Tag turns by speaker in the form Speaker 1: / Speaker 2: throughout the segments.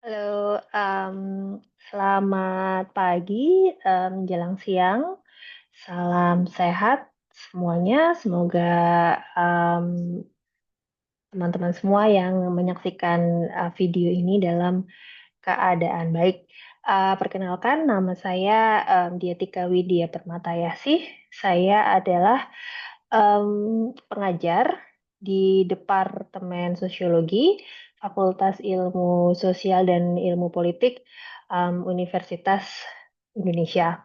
Speaker 1: Halo, selamat pagi, menjelang siang. Salam sehat semuanya. Semoga teman-teman semua yang menyaksikan video ini dalam keadaan baik. Perkenalkan, nama saya Diatika Widya Permatayasih. Saya adalah pengajar di Departemen Sosiologi, Fakultas Ilmu Sosial dan Ilmu Politik, Universitas Indonesia.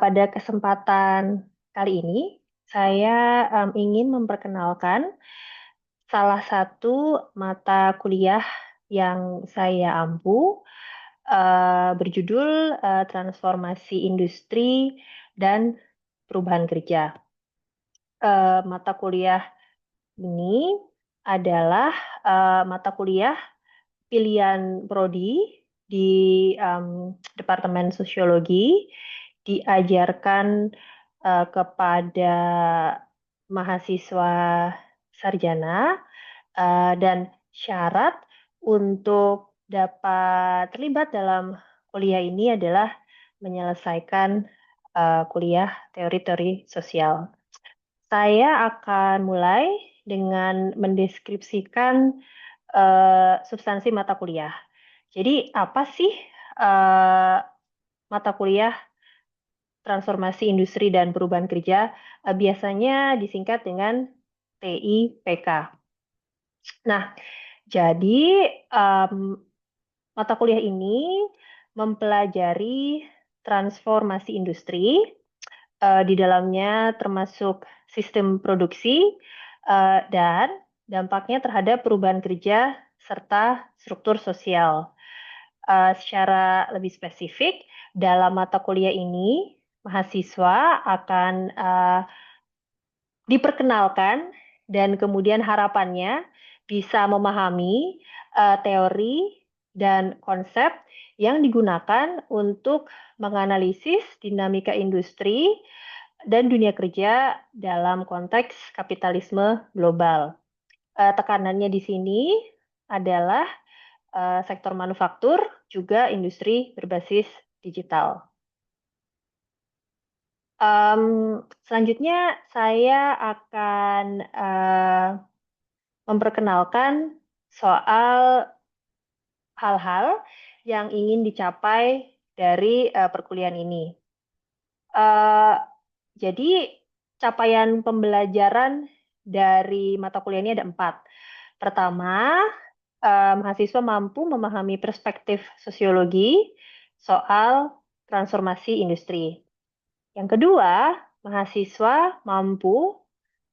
Speaker 1: Pada kesempatan kali ini, saya ingin memperkenalkan salah satu mata kuliah yang saya ampu, berjudul Transformasi Industri dan Perubahan Kerja. Mata kuliah ini adalah mata kuliah pilihan prodi di Departemen Sosiologi, diajarkan kepada mahasiswa sarjana, dan syarat untuk dapat terlibat dalam kuliah ini adalah menyelesaikan kuliah teori-teori sosial. Saya akan mulai dengan mendeskripsikan substansi mata kuliah. Jadi, apa sih eh, mata kuliah Transformasi Industri dan Perubahan Kerja? Biasanya disingkat dengan TIPK. Nah, jadi mata kuliah ini mempelajari transformasi industri, di dalamnya termasuk sistem produksi dan dampaknya terhadap perubahan kerja serta struktur sosial. Secara lebih spesifik, dalam mata kuliah ini, mahasiswa akan diperkenalkan dan kemudian harapannya bisa memahami teori dan konsep yang digunakan untuk menganalisis dinamika industri dan dunia kerja dalam konteks kapitalisme global. Tekanannya di sini adalah sektor manufaktur, juga industri berbasis digital. Selanjutnya saya akan memperkenalkan soal hal-hal yang ingin dicapai dari perkuliahan ini. Uh, jadi capaian pembelajaran dari mata kuliah ini ada 4. Pertama, mahasiswa mampu memahami perspektif sosiologi soal transformasi industri. Yang kedua, mahasiswa mampu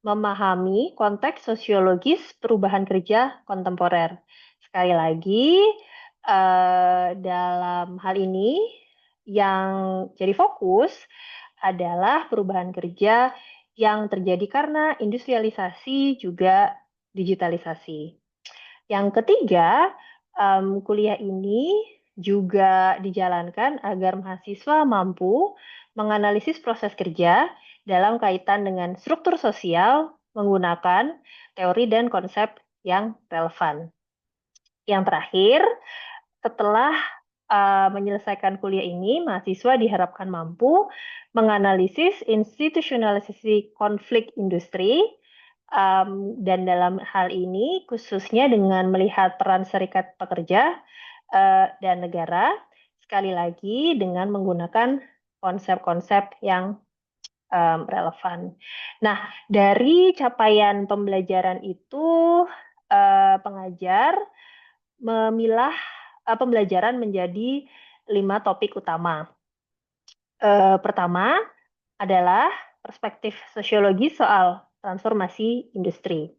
Speaker 1: memahami konteks sosiologis perubahan kerja kontemporer. Sekali lagi, dalam hal ini yang jadi fokus adalah perubahan kerja yang terjadi karena industrialisasi juga digitalisasi. Yang ketiga, kuliah ini juga dijalankan agar mahasiswa mampu menganalisis proses kerja dalam kaitan dengan struktur sosial menggunakan teori dan konsep yang relevan. Yang terakhir, setelah menyelesaikan kuliah ini, mahasiswa diharapkan mampu menganalisis institusionalisasi konflik industri, dan dalam hal ini khususnya dengan melihat peran serikat pekerja dan negara, sekali lagi dengan menggunakan konsep-konsep yang relevan. Nah, dari capaian pembelajaran itu, pengajar memilah pembelajaran menjadi 5 topik utama. Pertama adalah perspektif sosiologi soal transformasi industri.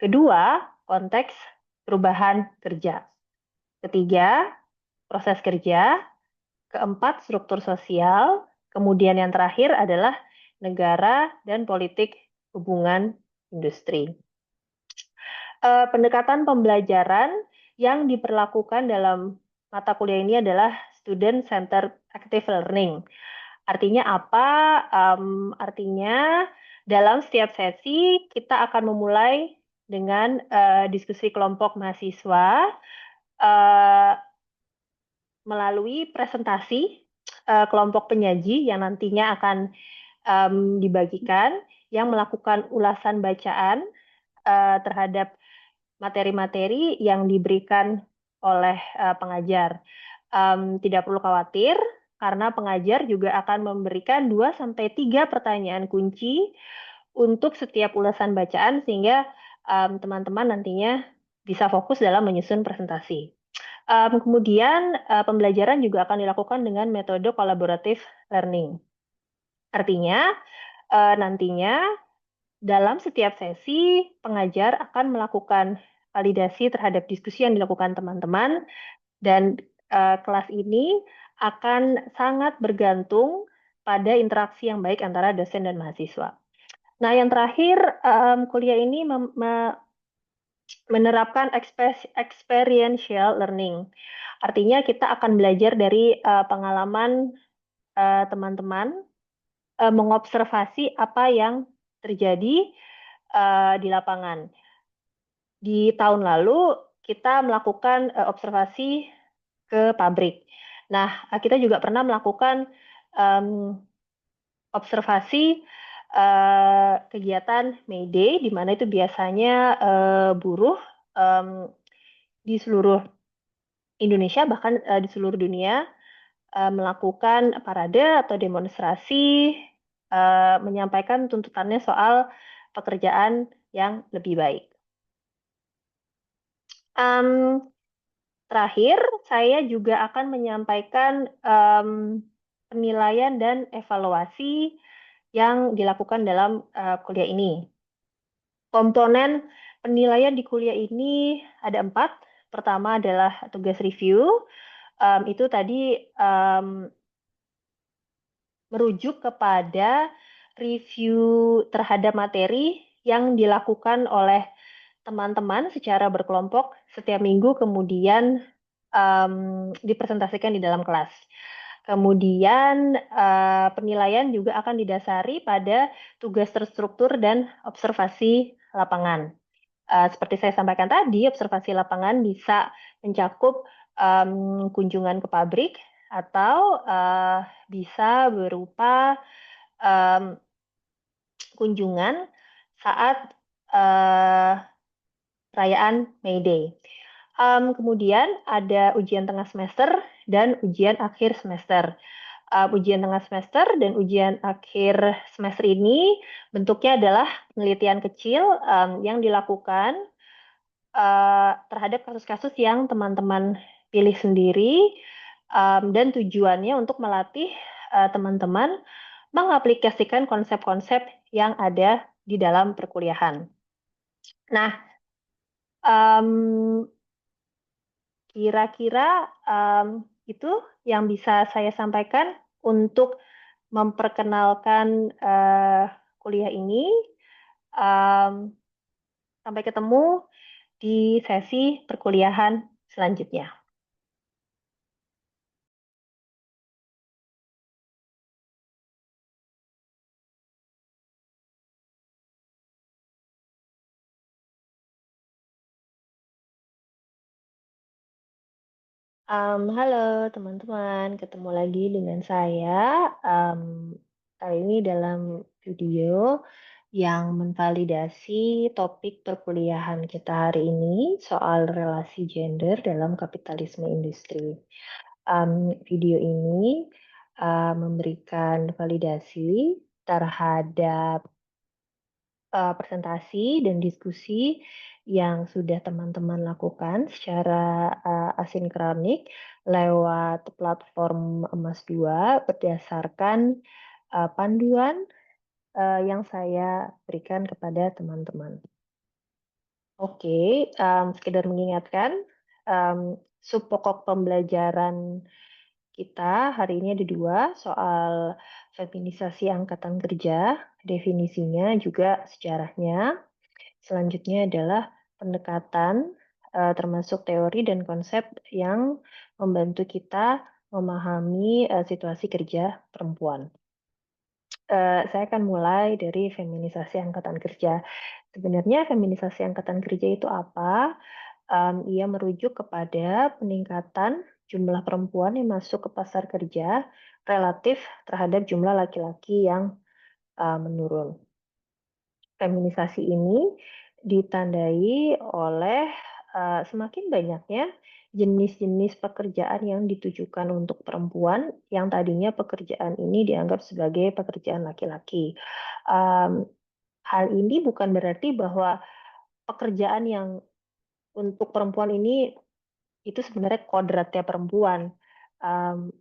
Speaker 1: Kedua, konteks perubahan kerja. Ketiga, proses kerja. Keempat, struktur sosial. Kemudian yang terakhir adalah negara dan politik hubungan industri. Pendekatan pembelajaran yang diperlakukan dalam mata kuliah ini adalah student centered active learning. Artinya apa? Artinya dalam setiap sesi kita akan memulai dengan diskusi kelompok mahasiswa uh, melalui presentasi kelompok penyaji yang nantinya akan dibagikan, yang melakukan ulasan bacaan terhadap materi-materi yang diberikan oleh pengajar. Tidak perlu khawatir, karena pengajar juga akan memberikan 2 sampai 3 pertanyaan kunci untuk setiap ulasan bacaan, sehingga teman-teman nantinya bisa fokus dalam menyusun presentasi. Kemudian pembelajaran juga akan dilakukan dengan metode collaborative learning. Artinya nantinya dalam setiap sesi pengajar akan melakukan validasi terhadap diskusi yang dilakukan teman-teman, dan kelas ini akan sangat bergantung pada interaksi yang baik antara dosen dan mahasiswa. Nah, yang terakhir, kuliah ini menerapkan experiential learning. Artinya kita akan belajar dari pengalaman teman-teman, mengobservasi apa yang terjadi di lapangan. Di tahun lalu kita melakukan observasi ke pabrik. Nah, kita juga pernah melakukan observasi kegiatan May Day, di mana itu biasanya buruh di seluruh Indonesia, bahkan di seluruh dunia, melakukan parade atau demonstrasi, menyampaikan tuntutannya soal pekerjaan yang lebih baik. Terakhir, saya juga akan menyampaikan penilaian dan evaluasi yang dilakukan dalam kuliah ini. Komponen penilaian di kuliah ini ada 4. Pertama adalah tugas review. Itu tadi merujuk kepada review terhadap materi yang dilakukan oleh teman-teman secara berkelompok setiap minggu, kemudian dipresentasikan di dalam kelas. Kemudian penilaian juga akan didasari pada tugas terstruktur dan observasi lapangan. Seperti saya sampaikan tadi, observasi lapangan bisa mencakup kunjungan ke pabrik, atau bisa berupa kunjungan saat perayaan May Day. Kemudian ada ujian tengah semester dan ujian akhir semester. Ujian tengah semester dan ujian akhir semester ini bentuknya adalah penelitian kecil yang dilakukan terhadap kasus-kasus yang teman-teman pilih sendiri, dan tujuannya untuk melatih teman-teman mengaplikasikan konsep-konsep yang ada di dalam perkuliahan. Nah, kira-kira itu yang bisa saya sampaikan untuk memperkenalkan kuliah ini. Sampai ketemu di sesi perkuliahan selanjutnya. Halo teman-teman, ketemu lagi dengan saya. Kali ini dalam video yang menvalidasi topik perkuliahan kita hari ini, soal relasi gender dalam kapitalisme industri. Video ini memberikan validasi terhadap presentasi dan diskusi yang sudah teman-teman lakukan secara asinkronik lewat platform Emas 2 berdasarkan panduan yang saya berikan kepada teman-teman. Oke, sekedar mengingatkan, subpokok pembelajaran kita hari ini ada 2, soal feminisasi angkatan kerja, definisinya juga sejarahnya. Selanjutnya adalah pendekatan termasuk teori dan konsep yang membantu kita memahami situasi kerja perempuan. Saya akan mulai dari feminisasi angkatan kerja. Sebenarnya feminisasi angkatan kerja itu apa? Ia merujuk kepada peningkatan jumlah perempuan yang masuk ke pasar kerja relatif terhadap jumlah laki-laki yang menurun. Feminisasi ini ditandai oleh semakin banyaknya jenis-jenis pekerjaan yang ditujukan untuk perempuan yang tadinya pekerjaan ini dianggap sebagai pekerjaan laki-laki. Um, Hal ini bukan berarti bahwa pekerjaan yang untuk perempuan ini itu sebenarnya kodratnya perempuan. Um,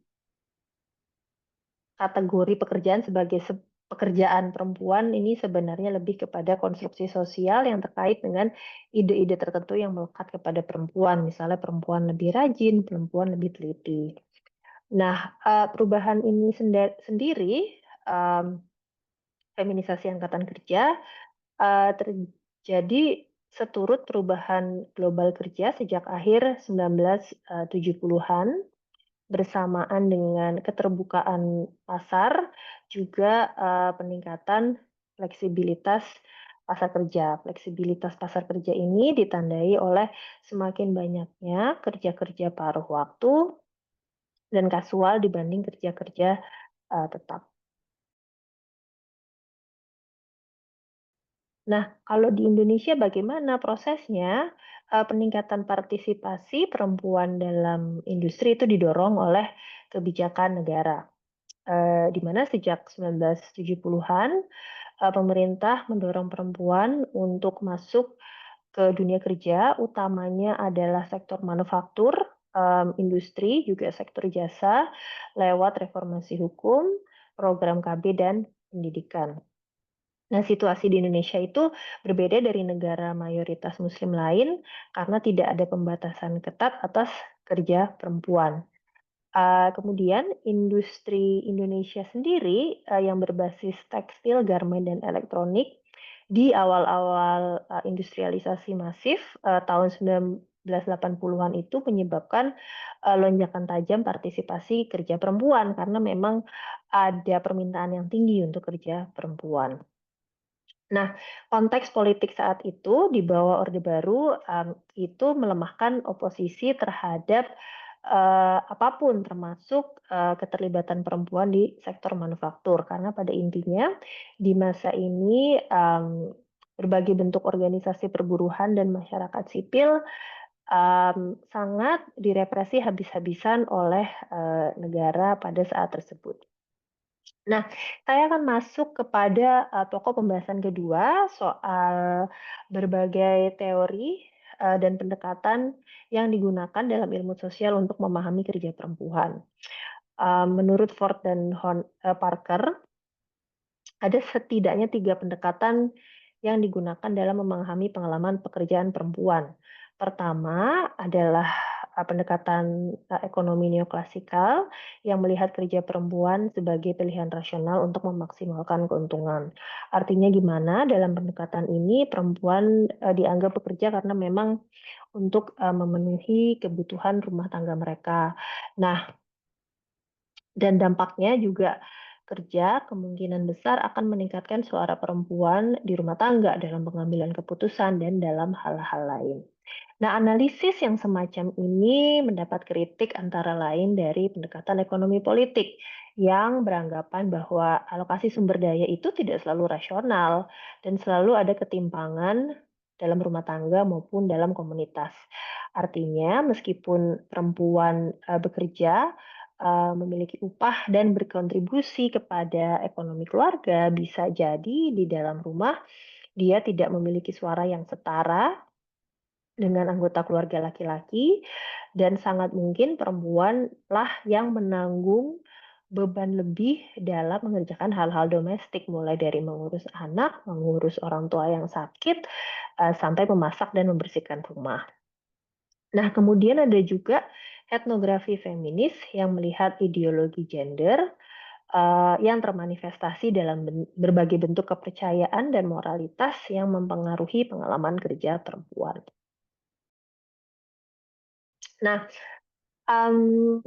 Speaker 1: Kategori pekerjaan sebagai pekerjaan perempuan ini sebenarnya lebih kepada konstruksi sosial yang terkait dengan ide-ide tertentu yang melekat kepada perempuan. Misalnya perempuan lebih rajin, perempuan lebih teliti. Nah, perubahan ini sendiri, um, feminisasi angkatan kerja, terjadi seturut perubahan global kerja sejak akhir 1970-an bersamaan dengan keterbukaan pasar, juga peningkatan fleksibilitas pasar kerja. Fleksibilitas pasar kerja ini ditandai oleh semakin banyaknya kerja-kerja paruh waktu dan kasual dibanding kerja-kerja tetap. Nah, kalau di Indonesia bagaimana prosesnya? Peningkatan partisipasi perempuan dalam industri itu didorong oleh kebijakan negara. Di mana sejak 1970-an pemerintah mendorong perempuan untuk masuk ke dunia kerja, utamanya adalah sektor manufaktur, industri, juga sektor jasa, lewat reformasi hukum, program KB, dan pendidikan. Nah, situasi di Indonesia itu berbeda dari negara mayoritas Muslim lain karena tidak ada pembatasan ketat atas kerja perempuan. Kemudian industri Indonesia sendiri yang berbasis tekstil, garmen, dan elektronik di awal-awal industrialisasi masif tahun 1980-an itu menyebabkan lonjakan tajam partisipasi kerja perempuan karena memang ada permintaan yang tinggi untuk kerja perempuan. Nah, konteks politik saat itu di bawah Orde Baru itu melemahkan oposisi terhadap apapun, termasuk keterlibatan perempuan di sektor manufaktur. Karena pada intinya di masa ini berbagai bentuk organisasi perburuhan dan masyarakat sipil sangat direpresi habis-habisan oleh negara pada saat tersebut. Nah, saya akan masuk kepada pokok pembahasan kedua soal berbagai teori dan pendekatan yang digunakan dalam ilmu sosial untuk memahami kerja perempuan. Menurut Ford dan Parker, ada setidaknya 3 pendekatan yang digunakan dalam memahami pengalaman pekerjaan perempuan. Pertama adalah pendekatan ekonomi neoklasikal yang melihat kerja perempuan sebagai pilihan rasional untuk memaksimalkan keuntungan. Artinya gimana? Dalam pendekatan ini perempuan dianggap bekerja karena memang untuk memenuhi kebutuhan rumah tangga mereka. Nah, dan dampaknya juga kerja kemungkinan besar akan meningkatkan suara perempuan di rumah tangga dalam pengambilan keputusan dan dalam hal-hal lain. Nah, analisis yang semacam ini mendapat kritik antara lain dari pendekatan ekonomi politik yang beranggapan bahwa alokasi sumber daya itu tidak selalu rasional dan selalu ada ketimpangan dalam rumah tangga maupun dalam komunitas. Artinya, meskipun perempuan bekerja, memiliki upah dan berkontribusi kepada ekonomi keluarga, bisa jadi di dalam rumah dia tidak memiliki suara yang setara dengan anggota keluarga laki-laki, dan sangat mungkin perempuanlah yang menanggung beban lebih dalam mengerjakan hal-hal domestik, mulai dari mengurus anak, mengurus orang tua yang sakit, sampai memasak dan membersihkan rumah. Nah, kemudian ada juga etnografi feminis yang melihat ideologi gender yang termanifestasi dalam berbagai bentuk kepercayaan dan moralitas yang mempengaruhi pengalaman kerja perempuan. Nah, um,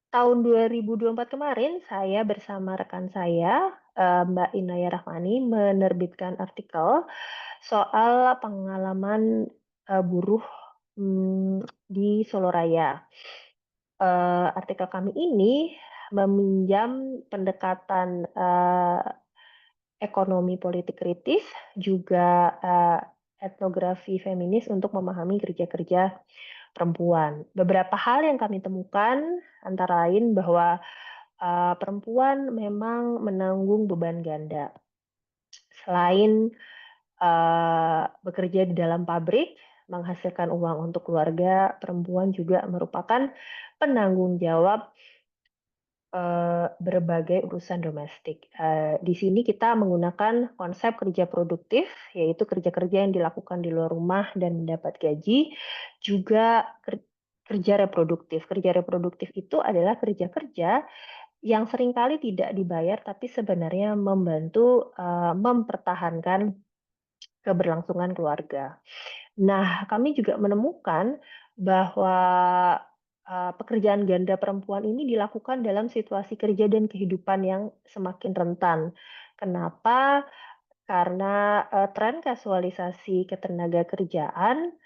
Speaker 1: tahun 2024 kemarin saya bersama rekan saya, Mbak Inaya Rahmani, menerbitkan artikel soal pengalaman buruh di Soloraya. Artikel kami ini meminjam pendekatan ekonomi politik kritis, juga etnografi feminis untuk memahami kerja-kerja perempuan. Beberapa hal yang kami temukan antara lain bahwa perempuan memang menanggung beban ganda. Selain bekerja di dalam pabrik, menghasilkan uang untuk keluarga, perempuan juga merupakan penanggung jawab berbagai urusan domestik. Di sini kita menggunakan konsep kerja produktif, yaitu kerja-kerja yang dilakukan di luar rumah dan mendapat gaji, juga kerja reproduktif. Kerja reproduktif itu adalah kerja-kerja yang seringkali tidak dibayar, tapi sebenarnya membantu mempertahankan keberlangsungan keluarga. Nah, kami juga menemukan bahwa pekerjaan ganda perempuan ini dilakukan dalam situasi kerja dan kehidupan yang semakin rentan. Kenapa? Karena tren kasualisasi ketenaga kerjaan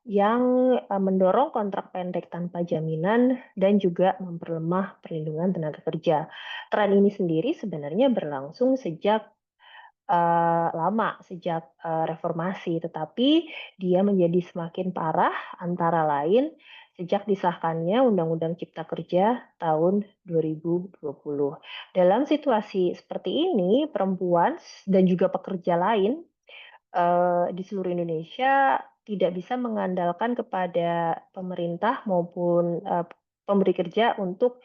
Speaker 1: yang mendorong kontrak pendek tanpa jaminan dan juga memperlemah perlindungan tenaga kerja. Tren ini sendiri sebenarnya berlangsung sejak lama sejak reformasi, tetapi dia menjadi semakin parah antara lain sejak disahkannya Undang-Undang Cipta Kerja tahun 2020. Dalam situasi seperti ini, perempuan dan juga pekerja lain di seluruh Indonesia tidak bisa mengandalkan kepada pemerintah maupun pemberi kerja untuk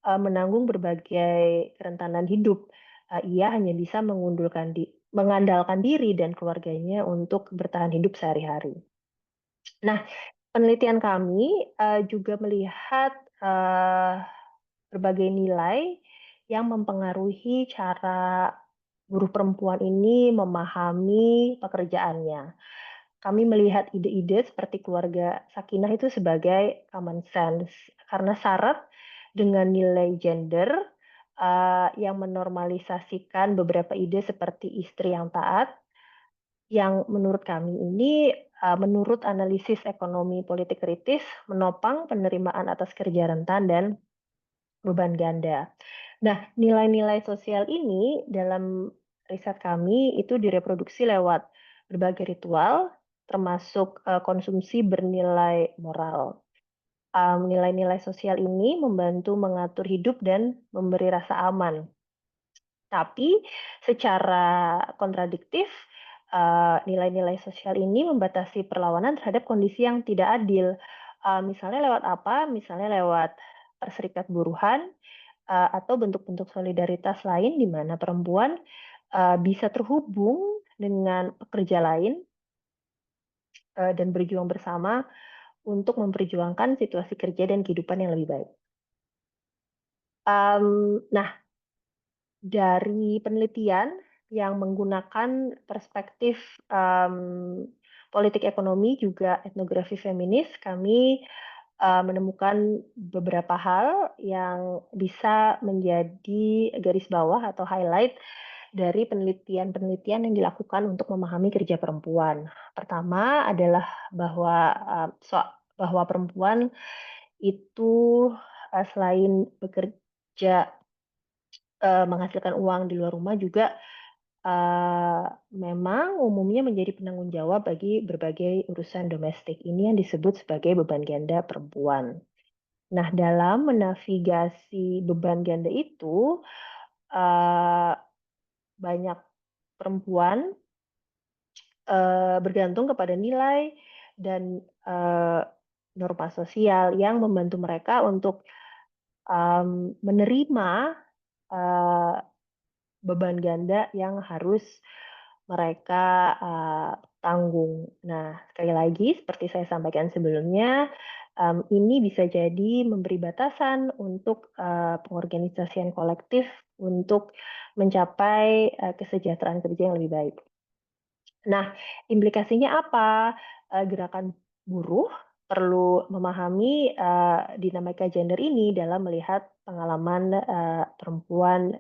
Speaker 1: menanggung berbagai kerentanan hidup. Ia hanya bisa mengandalkan diri dan keluarganya untuk bertahan hidup sehari-hari. Nah, penelitian kami juga melihat berbagai nilai yang mempengaruhi cara buruh perempuan ini memahami pekerjaannya. Kami melihat ide-ide seperti keluarga sakinah itu sebagai common sense karena syarat dengan nilai gender yang menormalisasikan beberapa ide seperti istri yang taat, yang menurut kami ini menurut analisis ekonomi politik kritis menopang penerimaan atas kerja rentan dan beban ganda. Nah, nilai-nilai sosial ini dalam riset kami itu direproduksi lewat berbagai ritual, termasuk konsumsi bernilai moral. Nilai-nilai sosial ini membantu mengatur hidup dan memberi rasa aman. Tapi secara kontradiktif, nilai-nilai sosial ini membatasi perlawanan terhadap kondisi yang tidak adil. Misalnya lewat apa? Misalnya lewat perserikat buruhan, atau bentuk-bentuk solidaritas lain di mana perempuan bisa terhubung dengan pekerja lain dan berjuang bersama untuk memperjuangkan situasi kerja dan kehidupan yang lebih baik. Nah, dari penelitian yang menggunakan perspektif politik ekonomi juga etnografi feminis, kami menemukan beberapa hal yang bisa menjadi garis bawah atau highlight dari penelitian-penelitian yang dilakukan untuk memahami kerja perempuan. Pertama adalah bahwa perempuan itu selain bekerja menghasilkan uang di luar rumah juga memang umumnya menjadi penanggung jawab bagi berbagai urusan domestik. Ini yang disebut sebagai beban ganda perempuan. Nah, dalam menavigasi beban ganda itu, banyak perempuan bergantung kepada nilai dan norma sosial yang membantu mereka untuk menerima beban ganda yang harus mereka tanggung. Nah, sekali lagi, seperti saya sampaikan sebelumnya, ini bisa jadi memberi batasan untuk pengorganisasian kolektif untuk mencapai kesejahteraan kerja yang lebih baik. Nah, implikasinya apa? Gerakan buruh perlu memahami dinamika gender ini dalam melihat pengalaman perempuan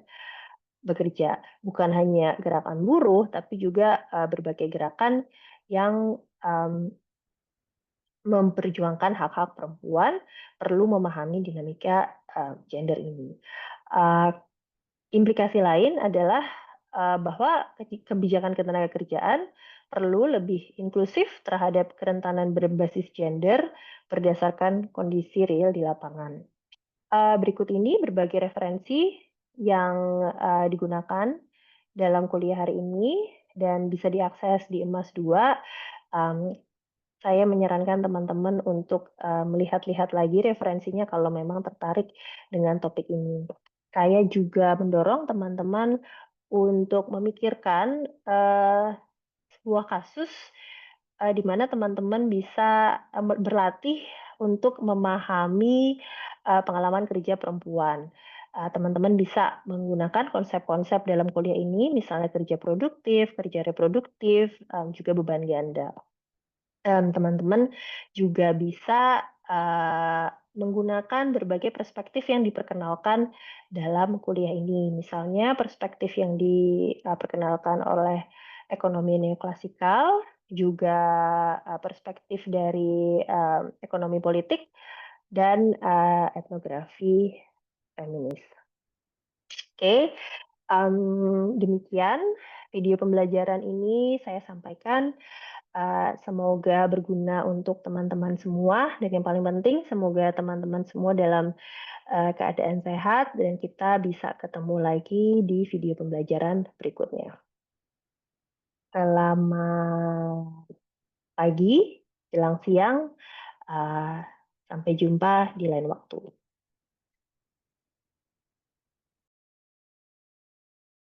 Speaker 1: bekerja. Bukan hanya gerakan buruh, tapi juga berbagai gerakan yang memperjuangkan hak-hak perempuan perlu memahami dinamika gender ini. Uh, Implikasi lain adalah bahwa kebijakan ketenagakerjaan perlu lebih inklusif terhadap kerentanan berbasis gender berdasarkan kondisi real di lapangan. Berikut ini berbagai referensi yang digunakan dalam kuliah hari ini dan bisa diakses di Emas 2. Saya menyarankan teman-teman untuk melihat-lihat lagi referensinya kalau memang tertarik dengan topik ini. Saya juga mendorong teman-teman untuk memikirkan sebuah kasus di mana teman-teman bisa berlatih untuk memahami pengalaman kerja perempuan. Teman-teman bisa menggunakan konsep-konsep dalam kuliah ini, misalnya kerja produktif, kerja reproduktif, juga beban ganda. Teman-teman juga bisa menggunakan berbagai perspektif yang diperkenalkan dalam kuliah ini. Misalnya perspektif yang diperkenalkan oleh ekonomi neoklasikal, juga perspektif dari ekonomi politik, dan etnografi feminis. Oke, demikian video pembelajaran ini saya sampaikan. Semoga berguna untuk teman-teman semua, dan yang paling penting semoga teman-teman semua dalam keadaan sehat dan kita bisa ketemu lagi di video pembelajaran berikutnya. Selamat pagi, jelang siang, sampai jumpa di lain waktu.